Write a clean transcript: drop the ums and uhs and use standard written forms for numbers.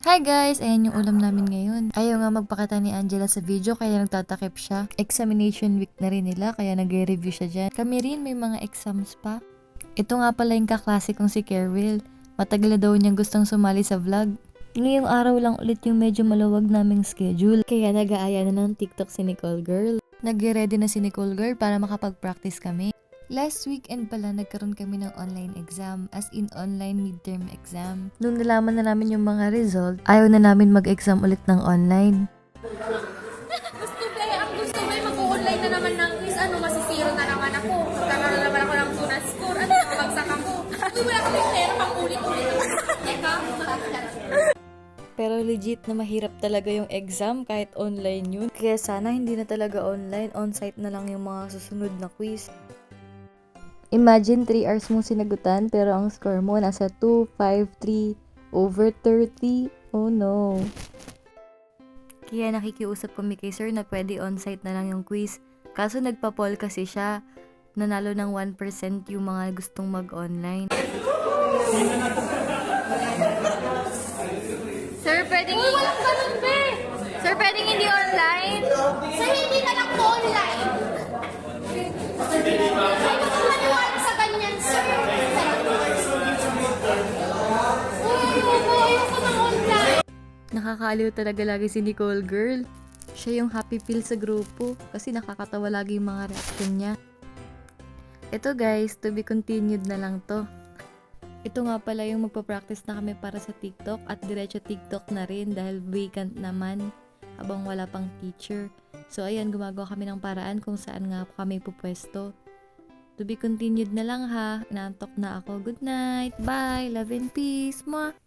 Hi guys! Ayan yung ulam namin ngayon. Ayaw nga magpakita ni Angela sa video kaya nagtatakip siya. Examination week na rin nila kaya nagre-review siya dyan. Kami rin may mga exams pa. Ito nga pala yung kaklase kong si Kerwil. Matagal na daw niyang gustong sumali sa vlog. Ngayong araw lang ulit yung medyo maluwag naming schedule. Kaya nag-aaya na ng TikTok si Nicole Girl. Nag-ready na si Nicole Girl para makapag-practice kami. Last weekend pala nagkaroon kami ng online exam, as in online midterm exam. Nung nalaman na namin yung mga result, ayaw na namin mag-exam ulit ng online. Gusto mo mag-online na naman ng quiz, masisiro na naman ako. Magkakaroon na naman ako ng tuna score, mabagsak ako. Uy, wala kaming pera pang ulit-ulit. Teka, Pero legit na mahirap talaga yung exam kahit online yun. Kaya sana hindi na talaga online, on-site na lang yung mga susunod na quiz. Imagine 3 hours mong sinagutan pero ang score mo nasa 253/30. Oh no. Kaya nakikiusap kami kay sir na pwede on-site na lang yung quiz. Kaso nagpa-poll kasi siya. Nanalo ng 1% yung mga gustong mag-online. Sir, pwedeng walang ganun, be! Sir, pwedeng hindi online? Sir, hindi ka lang online. Ay, maniwala sa ganyan, sir. Ayoko ng online. Nakakaaliw talaga lagi si Nicole Girl. Siya yung happy pill sa grupo kasi nakakatawa lagi yung mga reaction niya. Ito guys, to be continued na lang to. Ito nga pala yung magpa-practice na kami para sa TikTok at diretso TikTok na rin dahil vacant naman habang wala pang teacher. So ayan, gumagawa kami ng paraan kung saan nga kami pupwesto. To be continued na lang ha. Inaantok na ako. Good night. Bye. Love and peace. Mwah.